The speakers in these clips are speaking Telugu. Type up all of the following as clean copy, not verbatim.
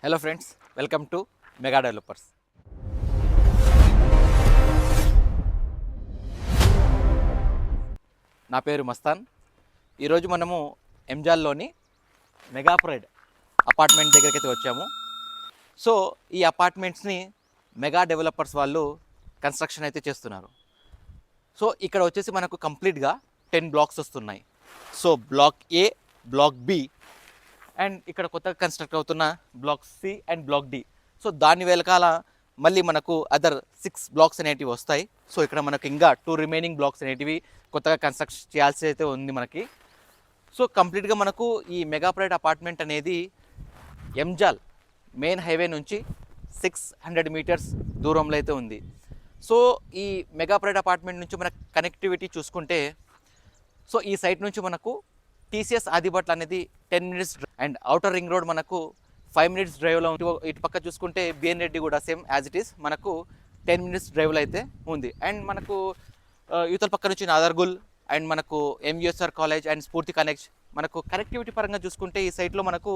Hello friends, welcome to mega developers. నా పేరు మస్తాన్. ఈరోజు మనము ఎంజాల్లోని మెగాప్రైడ్ అపార్ట్మెంట్ దగ్గరికి అయితే వచ్చాము. సో ఈ అపార్ట్మెంట్స్ని మెగా డెవలపర్స్ వాళ్ళు కన్స్ట్రక్షన్ అయితే చేస్తున్నారు. సో ఇక్కడ వచ్చేసి మనకు కంప్లీట్గా 10 బ్లాక్స్ వస్తున్నాయి. So block A, block B and ఇక్కడ కొత్తగా కన్స్ట్రక్ట్ అవుతున్న block C and block D. So దాని వెనకాల మళ్ళీ మనకు అదర్ 6 బ్లాక్స్ అనేటివి వస్తాయి. సో ఇక్కడ మనకు ఇంకా 2 రిమైనింగ్ బ్లాక్స్ అనేటివి కొత్తగా కన్స్ట్రక్ట్ చేయాల్సి అయితే ఉంది మనకి. సో కంప్లీట్గా మనకు ఈ మెగాప్రైడ్ అపార్ట్మెంట్ అనేది ఎంజాల్ మెయిన్ హైవే నుంచి 600 మీటర్స్ దూరంలో అయితే ఉంది. సో ఈ మెగాప్రైడ్ అపార్ట్మెంట్ నుంచి మన కనెక్టివిటీ చూసుకుంటే, సో ఈ సైట్ నుంచి మనకు టీసీఎస్ ఆదిబట్ల అనేది 10 minutes and outer ring road మనకు 5 మినిట్స్ డ్రైవ్లో. ఇటు పక్క చూసుకుంటే బిఎన్ రెడ్డి కూడా సేమ్ యాజ్ ఇట్ ఈస్ మనకు 10 మినిట్స్ డ్రైవ్లో అయితే ఉంది. అండ్ మనకు యువతల పక్క నుంచి నాదర్గుల్ అండ్ మనకు ఎంయూఎస్ఆర్ కాలేజ్ అండ్ స్ఫూర్తి కనెక్ట్. మనకు కనెక్టివిటీ పరంగా చూసుకుంటే ఈ సైట్లో మనకు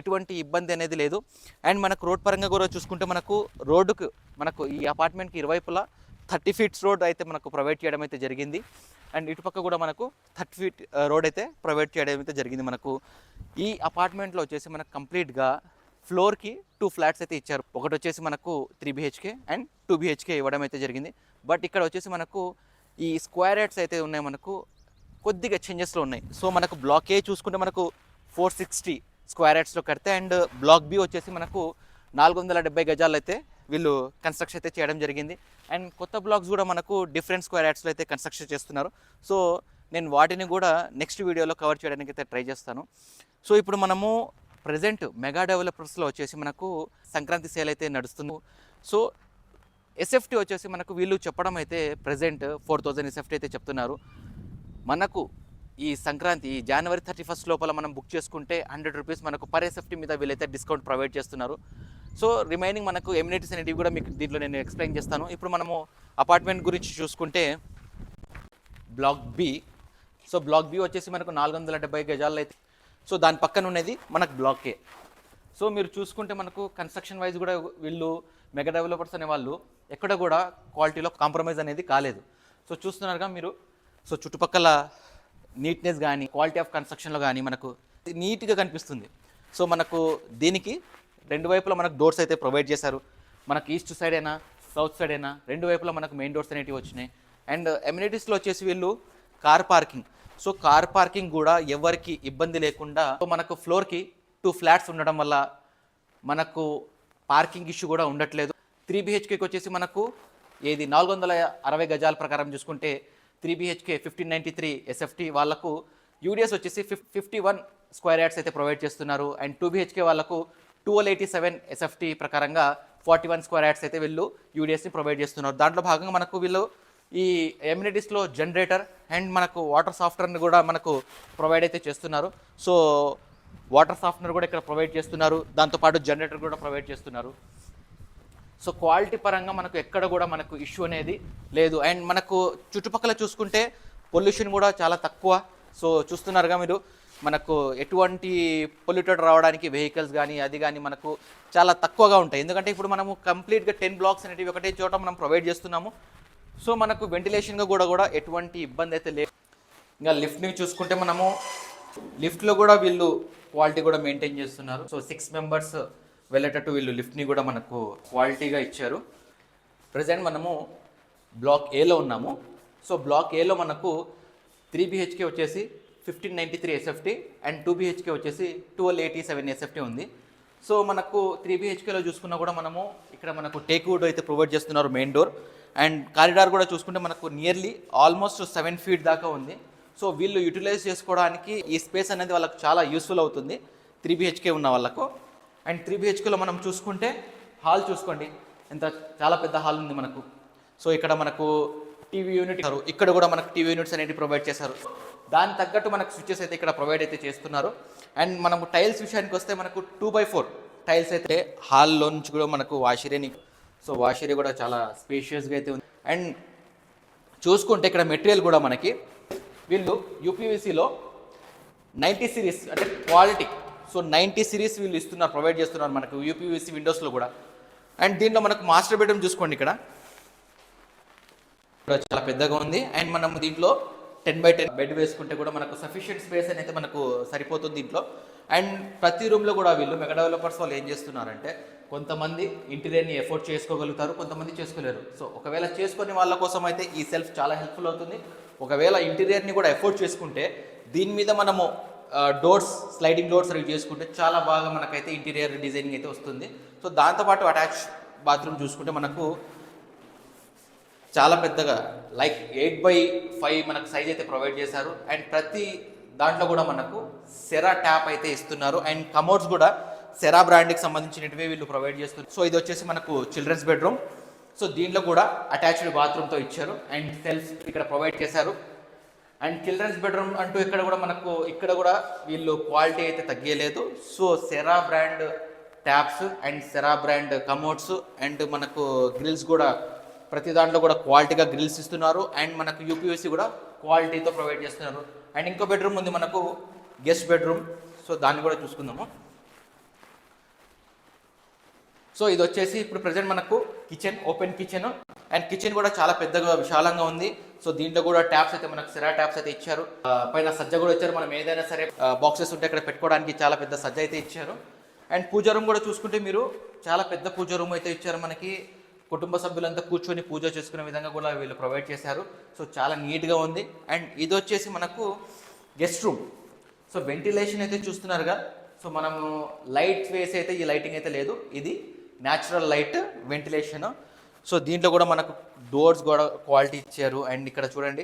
ఎటువంటి ఇబ్బంది అనేది లేదు. అండ్ మనకు రోడ్ పరంగా కూడా చూసుకుంటే మనకు రోడ్డుకు మనకు ఈ అపార్ట్మెంట్కి ఇరువైపులా 30 ఫీట్స్ రోడ్ అయితే మనకు ప్రొవైడ్ చేయడం అయితే జరిగింది. అండ్ ఇటుపక్క కూడా మనకు 30 ఫీట్ రోడ్ అయితే ప్రొవైడ్ చేయడం అయితే జరిగింది. మనకు ఈ అపార్ట్మెంట్లో వచ్చేసి మనకు కంప్లీట్గా ఫ్లోర్కి 2 ఫ్లాట్స్ అయితే ఇచ్చారు. ఒకటి వచ్చేసి మనకు 3 BHK అండ్ 2 BHK ఇవ్వడం అయితే జరిగింది. బట్ ఇక్కడ వచ్చేసి మనకు ఈ స్క్వేర్ యార్డ్స్ అయితే ఉన్నాయి, మనకు కొద్దిగా చేంజెస్లో ఉన్నాయి. సో మనకు బ్లాక్ ఏ చూసుకుంటే మనకు 460 స్క్వేర్ యార్డ్స్లో కడితే, అండ్ బ్లాక్ బి వచ్చేసి మనకు 470 గజాలు అయితే వీళ్ళు కన్స్ట్రక్షన్ అయితే చేయడం జరిగింది. అండ్ కొత్త బ్లాక్స్ కూడా మనకు డిఫరెంట్ స్క్వేర్ యార్డ్స్లో అయితే కన్స్ట్రక్షన్ చేస్తున్నారు. సో నేను వాటిని కూడా నెక్స్ట్ వీడియోలో కవర్ చేయడానికి అయితే ట్రై చేస్తాను. సో ఇప్పుడు మనము ప్రజెంట్ మెగా డెవలపర్స్లో వచ్చేసి మనకు సంక్రాంతి సేల్ అయితే నడుస్తుంది. సో ఎస్ఎఫ్టీ వచ్చేసి మనకు వీళ్ళు చెప్పడం అయితే ప్రజెంట్ 4000 ఎస్ఎఫ్టీ అయితే చెప్తున్నారు. మనకు ఈ సంక్రాంతి జనవరి 31 లోపల మనం బుక్ చేసుకుంటే 100 రూపీస్ మనకు పర్ ఎస్ఎఫ్టీ మీద వీళ్ళైతే డిస్కౌంట్ ప్రొవైడ్ చేస్తున్నారు. సో రిమైనింగ్ మనకు ఎమ్యూనిటీస్ అనేటివి కూడా మీకు దీంట్లో నేను ఎక్స్ప్లెయిన్ చేస్తాను. ఇప్పుడు మనము అపార్ట్మెంట్ గురించి చూసుకుంటే block B. So block B వచ్చేసి మనకు 470 గజాలు అయితే. సో దాని పక్కన ఉన్నది మనకు బ్లాక్ ఏ. సో మీరు చూసుకుంటే మనకు కన్స్ట్రక్షన్ వైజ్ కూడా వీళ్ళు మెగా డెవలపర్స్ అనే వాళ్ళు ఎక్కడ కూడా క్వాలిటీలో కాంప్రమైజ్ అనేది కాలేదు. సో చూస్తున్నారుగా మీరు. సో చుట్టుపక్కల నీట్నెస్ కానీ క్వాలిటీ ఆఫ్ కన్స్ట్రక్షన్లో కానీ మనకు నీట్గా కనిపిస్తుంది. సో మనకు దీనికి 2 వైపులా మనకు డోర్స్ అయితే ప్రొవైడ్ చేశారు. మనకు ఈస్ట్ సైడ్ అయినా సౌత్ సైడ్ అయినా 2 వైపులా మనకు మెయిన్ డోర్స్ అనేటివి వచ్చినాయి. అండ్ ఎమ్యూనిటీస్లో వచ్చేసి వీళ్ళు car parking. So car parking కూడా ఎవరికి ఇబ్బంది లేకుండా మనకు ఫ్లోర్కి 2 ఫ్లాట్స్ ఉండడం వల్ల మనకు పార్కింగ్ ఇష్యూ కూడా ఉండట్లేదు. 3 BHKకి వచ్చేసి మనకు 460 గజాల ప్రకారం చూసుకుంటే 3 BHK 1593 ఎస్ఎఫ్టీ వాళ్ళకు యూడిఎస్ వచ్చేసి 51 స్క్వేర్ యార్డ్స్ అయితే ప్రొవైడ్ చేస్తున్నారు. అండ్ 2 BHK వాళ్ళకు 1287 ఎస్ఎఫ్టీ ప్రకారంగా 41 స్క్వేర్ యార్డ్స్ అయితే వీళ్ళు యూడిఎస్ని ప్రొవైడ్ చేస్తున్నారు. దాంట్లో భాగంగా మనకు వీళ్ళు ఈ ఎమ్యూనిటీస్లో జనరేటర్ అండ్ మనకు వాటర్ సాఫ్ట్వేర్ని కూడా మనకు ప్రొవైడ్ అయితే చేస్తున్నారు. సో వాటర్ సాఫ్ట్వేర్ కూడా ఇక్కడ ప్రొవైడ్ చేస్తున్నారు, దాంతోపాటు జనరేటర్ కూడా ప్రొవైడ్ చేస్తున్నారు. సో క్వాలిటీ పరంగా మనకు ఎక్కడ కూడా మనకు ఇష్యూ అనేది లేదు. అండ్ మనకు చుట్టుపక్కల చూసుకుంటే పొల్యూషన్ కూడా చాలా తక్కువ. సో చూస్తున్నారుగా మీరు, మనకు ఎటువంటి పొల్యూటెడ్ రావడానికి వెహికల్స్ కానీ అది కానీ మనకు చాలా తక్కువగా ఉంటాయి. ఎందుకంటే ఇప్పుడు మనము కంప్లీట్గా 10 బ్లాక్స్ అనేటివి ఒకటే చోట మనం ప్రొవైడ్ చేస్తున్నాము. సో మనకు వెంటిలేషన్గా కూడా ఎటువంటి ఇబ్బంది అయితే లేదు. ఇంకా లిఫ్ట్ని చూసుకుంటే మనము లిఫ్ట్లో కూడా వీళ్ళు క్వాలిటీ కూడా మెయింటైన్ చేస్తున్నారు. సో 6 మెంబర్స్ వెళ్ళేటట్టు వీళ్ళు లిఫ్ట్ని కూడా మనకు క్వాలిటీగా ఇచ్చారు. ప్రజెంట్ మనము బ్లాక్ ఏలో ఉన్నాము. సో బ్లాక్ ఏలో మనకు 3 BHK వచ్చేసి 1593 ఎస్ఎఫ్టీ అండ్ 2 BHK వచ్చేసి 1287 ఎస్ఎఫ్టీ ఉంది. సో మనకు 3 BHKలో చూసుకున్నా కూడా మనము ఇక్కడ మనకు టేక్ వుడ్ అయితే ప్రొవైడ్ చేస్తున్నారు మెయిన్ డోర్. అండ్ కారిడార్ కూడా చూసుకుంటే మనకు నియర్లీ ఆల్మోస్ట్ 7 ఫీట్ దాకా ఉంది. సో వీళ్ళు యూటిలైజ్ చేసుకోవడానికి ఈ స్పేస్ అనేది వాళ్ళకు చాలా యూస్ఫుల్ అవుతుంది 3 BHK ఉన్న వాళ్ళకు. అండ్ 3 BHKలో మనం చూసుకుంటే హాల్ చూసుకోండి, చాలా పెద్ద హాల్ ఉంది మనకు. సో ఇక్కడ మనకు టీవీ యూనిట్, ఇక్కడ కూడా మనకు టీవీ యూనిట్స్ అనేవి ప్రొవైడ్ చేశారు. దాని తగ్గట్టు మనకు స్విచ్చెస్ అయితే ఇక్కడ ప్రొవైడ్ అయితే చేస్తున్నారు. అండ్ మనకు టైల్స్ విషయానికి వస్తే మనకు 2x4 టైల్స్ అయితే హాల్లో నుంచి కూడా మనకు wash area. So wash area కూడా చాలా స్పేషియస్గా అయితే ఉంది. అండ్ చూసుకుంటే ఇక్కడ మెటీరియల్ కూడా మనకి వీళ్ళు యూపీవీసీలో 90 సిరీస్ అంటే క్వాలిటీ సో 90 సిరీస్ వీళ్ళు ఇస్తున్నారు, ప్రొవైడ్ చేస్తున్నారు మనకు యూపీవీసీ విండోస్లో కూడా. అండ్ దీంట్లో మనకు మాస్టర్ బెడ్రూమ్ చూసుకోండి, ఇక్కడ చాలా పెద్దగా ఉంది. అండ్ మనం దీంట్లో 10x10 బెడ్ వేసుకుంటే కూడా మనకు సఫిషియెంట్ స్పేస్ అనేది మనకు సరిపోతుంది దీంట్లో. అండ్ ప్రతి రూమ్లో కూడా వీళ్ళు మెగా డెవలపర్స్ వాళ్ళు ఏం చేస్తున్నారంటే, కొంతమంది ఇంటీరియర్ని ఎఫోర్డ్ చేసుకోగలుగుతారు, కొంతమంది చేసుకోలేరు. సో ఒకవేళ చేసుకునే వాళ్ళ కోసం అయితే ఈ సెల్ఫ్ చాలా హెల్ప్ఫుల్ అవుతుంది. ఒకవేళ ఇంటీరియర్ని కూడా ఎఫోర్డ్ చేసుకుంటే దీని మీద మనము డోర్స్, స్లైడింగ్ డోర్స్ అవి చేసుకుంటే చాలా బాగా మనకైతే ఇంటీరియర్ డిజైనింగ్ అయితే వస్తుంది. సో దాంతోపాటు అటాచ్ బాత్రూమ్ చూసుకుంటే మనకు చాలా పెద్దగా లైక్ 8x5 మనకు సైజ్ అయితే ప్రొవైడ్ చేశారు. అండ్ ప్రతి దాంట్లో కూడా మనకు సెరా ట్యాప్ అయితే ఇస్తున్నారు. అండ్ కమోడ్స్ కూడా సెరా బ్రాండ్కి సంబంధించినవి వీళ్ళు ప్రొవైడ్ చేస్తున్నారు. సో ఇది వచ్చేసి మనకు చిల్డ్రన్స్ బెడ్రూమ్. సో దీంట్లో కూడా అటాచ్డ్ బాత్రూమ్తో ఇచ్చారు అండ్ సెల్ఫ్ ఇక్కడ ప్రొవైడ్ చేశారు. అండ్ చిల్డ్రన్స్ బెడ్రూమ్ అంటూ ఇక్కడ కూడా మనకు ఇక్కడ కూడా వీళ్ళు క్వాలిటీ అయితే తగ్గలేదు. So Cera brand taps and Cera brand commodes and మనకు గ్రిల్స్ కూడా ప్రతి దాంట్లో కూడా క్వాలిటీగా గ్రిల్స్ ఇస్తున్నారు. అండ్ మనకు యూపీవీసీ కూడా క్వాలిటీతో ప్రొవైడ్ చేస్తున్నారు. అండ్ ఇంకో బెడ్రూమ్ ఉంది మనకు గెస్ట్ బెడ్రూమ్. సో దాన్ని కూడా చూసుకుందాము. సో ఇది వచ్చేసి ఇప్పుడు ప్రజెంట్ మనకు kitchen, open kitchen. And kitchen కూడా చాలా పెద్దగా విశాలంగా ఉంది. సో దీంట్లో కూడా ట్యాప్స్ అయితే మనకు సెరా ట్యాప్స్ అయితే ఇచ్చారు. పైన సజ్జ కూడా ఇచ్చారు. మనం ఏదైనా సరే బాక్సెస్ ఉంటే అక్కడ పెట్టుకోవడానికి చాలా పెద్ద సజ్జ అయితే ఇచ్చారు. అండ్ పూజ రూమ్ కూడా చూసుకుంటే మీరు చాలా పెద్ద పూజ రూమ్ అయితే ఇచ్చారు. మనకి కుటుంబ సభ్యులంతా కూర్చొని పూజ చేసుకునే విధంగా కూడా వీళ్ళు ప్రొవైడ్ చేశారు. సో చాలా నీట్గా ఉంది. అండ్ ఇది వచ్చేసి మనకు గెస్ట్ రూమ్. సో వెంటిలేషన్ అయితే చూస్తున్నారుగా. సో మనము లైట్ వేసి అయితే ఈ లైటింగ్ అయితే లేదు, ఇది న్యాచురల్ లైట్ వెంటిలేషన్. సో దీంట్లో కూడా మనకు డోర్స్ కూడా క్వాలిటీ ఇచ్చారు. అండ్ ఇక్కడ చూడండి,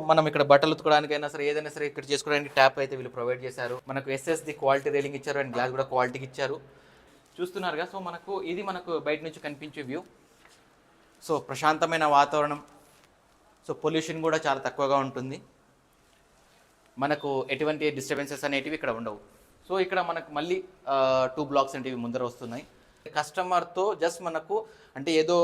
మనం ఇక్కడ బట్టలు ఉతుకోవడానికైనా సరే ఏదైనా సరే ఇక్కడ చేసుకోవడానికి ట్యాప్ అయితే వీళ్ళు ప్రొవైడ్ చేశారు. మనకు ఎస్ఎస్ది క్వాలిటీ రైలింగ్ ఇచ్చారు అండ్ గ్లాస్ కూడా క్వాలిటీకి ఇచ్చారు. చూస్తున్నారుగా. సో మనకు ఇది మనకు బయట నుంచి కనిపించే వ్యూ. సో ప్రశాంతమైన వాతావరణం. సో పొల్యూషన్ కూడా చాలా తక్కువగా ఉంటుంది. మనకు ఎటువంటి డిస్టర్బెన్సెస్ అనేటివి ఇక్కడ ఉండవు. సో ఇక్కడ మనకు మళ్ళీ 2 బ్లాక్స్ అనేవి ముందర వస్తున్నాయి. కస్టమర్తో జస్ట్ మనకు అంటే ఏదో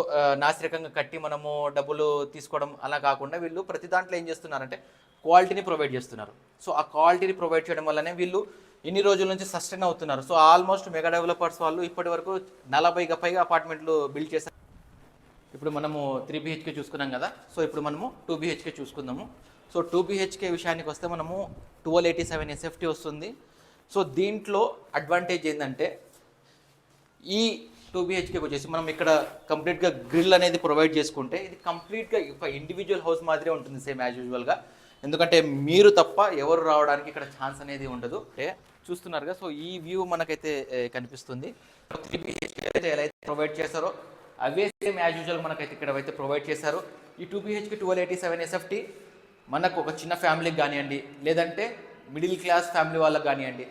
నాసిరకంగా కట్టి మనము డబ్బులు తీసుకోవడం అలా కాకుండా వీళ్ళు ప్రతి దాంట్లో ఏం చేస్తున్నారంటే క్వాలిటీని ప్రొవైడ్ చేస్తున్నారు. సో ఆ క్వాలిటీని ప్రొవైడ్ చేయడం వల్లనే వీళ్ళు ఇన్ని రోజుల నుంచి సస్టైన్ అవుతున్నారు. సో ఆల్మోస్ట్ మెగా డెవలపర్స్ వాళ్ళు ఇప్పటి వరకు 40కి పైగా అపార్ట్మెంట్లు బిల్డ్ చేశారు. ఇప్పుడు మనము 3 BHK చూసుకున్నాం కదా. సో ఇప్పుడు మనము 2 BHK చూసుకుందాము. సో 2 BHK విషయానికి వస్తే మనము 1287 SFT వస్తుంది. సో దీంట్లో అడ్వాంటేజ్ ఏంటంటే ఈ 2 BHKకి వచ్చేసి మనం ఇక్కడ కంప్లీట్గా గ్రిల్ అనేది ప్రొవైడ్ చేసుకుంటే ఇది కంప్లీట్గా ఒక ఇండివిజువల్ హౌస్ మాదిరే ఉంటుంది, సేమ్ యాజ్ యూజువల్గా. ఎందుకంటే మీరు తప్ప ఎవరు రావడానికి ఇక్కడ ఛాన్స్ అనేది ఉండదు. అంటే చూస్తున్నారుగా. సో ఈ వ్యూ మనకైతే కనిపిస్తుంది. 3 BHK అయితే ఎలా అయితే ప్రొవైడ్ చేస్తారో అవే సేమ్ యాజ్ యూజువల్ మనకైతే ఇక్కడ అయితే ప్రొవైడ్ చేశారు. ఈ 2 BHK 1287 SFT మనకు ఒక చిన్న ఫ్యామిలీకి కానివ్వండి, లేదంటే మిడిల్ క్లాస్ ఫ్యామిలీ వాళ్ళకి కానివ్వండి,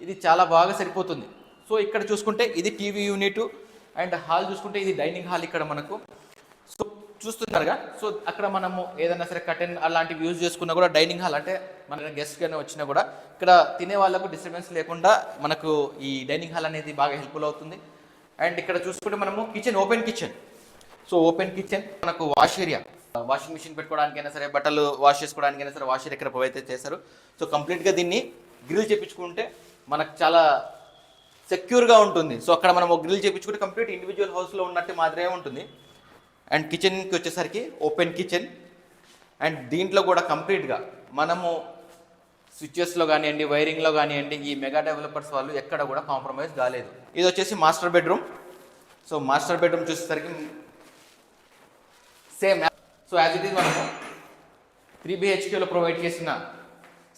ఇది చాలా బాగా సరిపోతుంది. సో ఇక్కడ చూసుకుంటే ఇది టీవీ యూనిట్ అండ్ హాల్ చూసుకుంటే ఇది డైనింగ్ హాల్ ఇక్కడ మనకు. సో చూస్తున్నారుగా. సో అక్కడ మనము ఏదైనా సరే కర్టెన్ అలాంటివి యూజ్ చేసుకున్నా కూడా డైనింగ్ హాల్ అంటే మన గెస్ట్ కానీ వచ్చినా కూడా ఇక్కడ తినే వాళ్ళకు డిస్టర్బెన్స్ లేకుండా మనకు ఈ డైనింగ్ హాల్ అనేది బాగా హెల్ప్ఫుల్ అవుతుంది. అండ్ ఇక్కడ చూసుకుంటే మనము kitchen, open kitchen. So open kitchen మనకు వాష్ ఏరియా, వాషింగ్ మిషన్ పెట్టుకోవడానికైనా సరే బట్టలు వాష్ చేసుకోవడానికైనా సరే వాష్ ఏరియా ఇక్కడ ప్రొవైడ్ చేశారు. సో కంప్లీట్గా దీన్ని గ్రిల్ చేయించుకుంటే మనకు చాలా సెక్యూర్గా ఉంటుంది. సో అక్కడ మనం ఒక గ్రిల్ చేయించుకుంటే కంప్లీట్ ఇండివిజువల్ హౌస్లో ఉన్నట్టు మాదిరే ఉంటుంది. అండ్ కిచెన్కి వచ్చేసరికి ఓపెన్ కిచెన్. అండ్ దీంట్లో కూడా కంప్లీట్గా మనము స్విచ్చెస్లో కానివ్వండి, వైరింగ్లో కానివ్వండి, ఈ మెగా డెవలపర్స్ వాళ్ళు ఎక్కడ కూడా కాంప్రమైజ్ కాలేదు. ఇది వచ్చేసి master bedroom. So master bedroom చూసేసరికి same so as it is మనము 3 BHKలో ప్రొవైడ్ చేసిన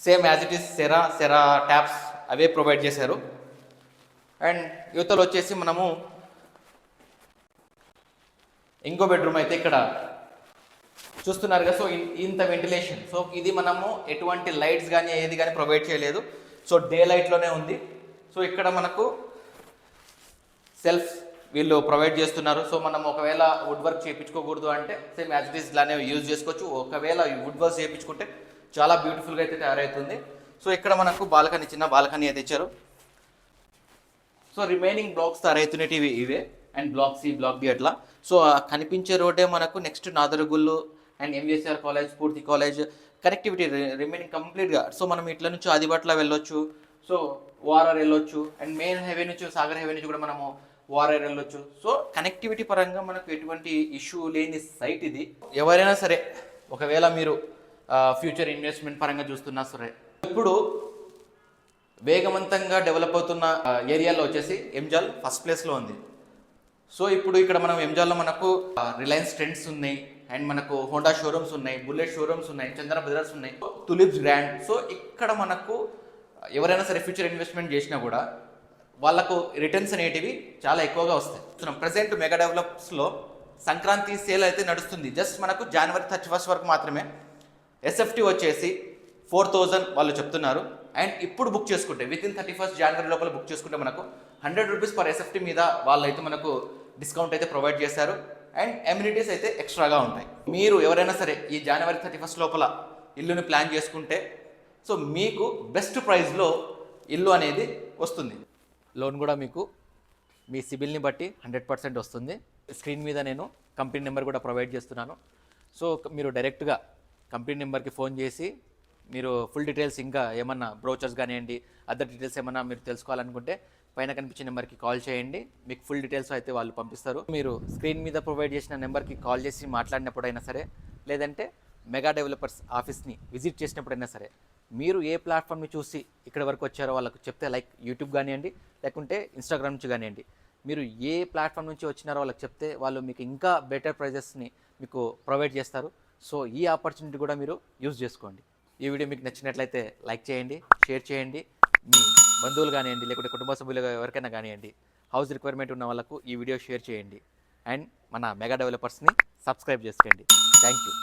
same as it is Cera taps అవే ప్రొవైడ్ చేశారు. అండ్ యువతలో వచ్చేసి మనము ఇంకో బెడ్రూమ్ అయితే ఇక్కడ చూస్తున్నారుగా. సో ఇంత వెంటిలేషన్. సో ఇది మనము ఎటువంటి లైట్స్ కానీ ఏది కానీ ప్రొవైడ్ చేయలేదు. సో డే లైట్లోనే ఉంది. సో ఇక్కడ మనకు సెల్ఫ్ వీళ్ళు ప్రొవైడ్ చేస్తున్నారు. సో మనం ఒకవేళ వుడ్ వర్క్ చేయించుకోకూడదు అంటే సేమ్ యాజ్ ఇట్ ఈస్ ఇలానే యూజ్ చేసుకోవచ్చు. ఒకవేళ వుడ్ వర్క్ చేయించుకుంటే చాలా బ్యూటిఫుల్గా అయితే తయారవుతుంది. సో ఇక్కడ మనకు బాల్కనీ, చిన్న బాల్కనీ అయితే ఇచ్చారు. సో రిమైనింగ్ బ్లాక్స్ తయారవుతున్నవి ఇవే. And block C, block B అట్లా. సో కనిపించే రోడ్డే మనకు next Nadergul and MVSR college, Spoorthi college connectivity remaining కంప్లీట్గా. సో మనం ఇట్ల నుంచి ఆదిబాట్ల వెళ్ళొచ్చు, సో ఓఆర్ఆర్ వెళ్ళొచ్చు, అండ్ మెయిన్ హైవే నుంచి సాగర్ హైవే నుంచి కూడా మనము ఓఆర్ఆర్ వెళ్ళొచ్చు. సో కనెక్టివిటీ పరంగా మనకు ఎటువంటి ఇష్యూ లేని సైట్ ఇది. ఎవరైనా సరే ఒకవేళ మీరు ఫ్యూచర్ ఇన్వెస్ట్మెంట్ పరంగా చూస్తున్నా సరే, ఇప్పుడు వేగవంతంగా డెవలప్ అవుతున్న ఏరియాలో వచ్చేసి ఎంజాల్ ఫస్ట్ ప్లేస్లో ఉంది. సో ఇప్పుడు ఇక్కడ మనం ఎంజాల్లో మనకు రిలయన్స్ ట్రెండ్స్ ఉన్నాయి, అండ్ మనకు హోండా షోరూమ్స్ ఉన్నాయి, బుల్లెట్ షోరూమ్స్ ఉన్నాయి, చందన బ్రదర్స్ ఉన్నాయి, తులిప్స్ గ్రాండ్. సో ఇక్కడ మనకు ఎవరైనా సరే ఫ్యూచర్ ఇన్వెస్ట్మెంట్ చేసినా కూడా వాళ్ళకు రిటర్న్స్ అనేటివి చాలా ఎక్కువగా వస్తాయి. ప్రజెంట్ మెగా డెవలప్స్లో సంక్రాంతి సేల్ అయితే నడుస్తుంది. జస్ట్ మనకు జనవరి 31 వరకు మాత్రమే. ఎస్ఎఫ్టీ వచ్చేసి 4000 వాళ్ళు చెప్తున్నారు. అండ్ ఇప్పుడు బుక్ చేసుకుంటే వితిన్ 31 జనవరి లోపల బుక్ చేసుకుంటే మనకు 100 రూపీస్ పర్ ఎస్ఎఫ్టీ మీద వాళ్ళైతే మనకు డిస్కౌంట్ అయితే ప్రొవైడ్ చేశారు. అండ్ ఎమ్యూనిటీస్ అయితే ఎక్స్ట్రాగా ఉంటాయి. మీరు ఎవరైనా సరే ఈ జనవరి 31 లోపల ఇల్లుని ప్లాన్ చేసుకుంటే సో మీకు బెస్ట్ ప్రైస్లో ఇల్లు అనేది వస్తుంది. లోన్ కూడా మీకు మీ సిబిల్ని బట్టి 100% వస్తుంది. స్క్రీన్ మీద నేను కంపెనీ నెంబర్ కూడా ప్రొవైడ్ చేస్తున్నాను. సో మీరు డైరెక్ట్గా కంపెనీ నెంబర్కి ఫోన్ చేసి మీరు ఫుల్ డీటెయిల్స్ ఇంకా ఏమన్నా బ్రోచర్స్ కానివ్వండి, అదర్ డీటెయిల్స్ ఏమన్నా మీరు తెలుసుకోవాలనుకుంటే పైన కనిపించే నెంబర్కి కాల్ చేయండి. మీకు ఫుల్ డీటెయిల్స్ అయితే వాళ్ళు పంపిస్తారు. మీరు స్క్రీన్ మీద ప్రొవైడ్ చేసిన నెంబర్కి కాల్ చేసి మాట్లాడినప్పుడైనా సరే, లేదంటే మెగా డెవలపర్స్ ఆఫీస్ని విజిట్ చేసినప్పుడైనా సరే, మీరు ఏ ప్లాట్ఫామ్ని చూసి ఇక్కడ వరకు వచ్చారో వాళ్ళకు చెప్తే, లైక్ యూట్యూబ్ కానివ్వండి, లేకుంటే ఇన్స్టాగ్రామ్ నుంచి కానివ్వండి, మీరు ఏ ప్లాట్ఫామ్ నుంచి వచ్చినారో వాళ్ళకి చెప్తే వాళ్ళు మీకు ఇంకా బెటర్ ప్రైజెస్ని మీకు ప్రొవైడ్ చేస్తారు. సో ఈ ఆపర్చునిటీ కూడా మీరు యూజ్ చేసుకోండి. ఈ వీడియో మీకు నచ్చినట్లయితే లైక్ చేయండి, షేర్ చేయండి. మీ బంధువులు కానివ్వండి, లేకుంటే కుటుంబ సభ్యులు ఎవరికైనా కానివ్వండి, హౌస్ రిక్వైర్మెంట్ ఉన్న వాళ్ళకు ఈ వీడియో షేర్ చేయండి. అండ్ మన మెగా డెవలపర్స్ని సబ్స్క్రైబ్ చేసుకోండి. Thank you.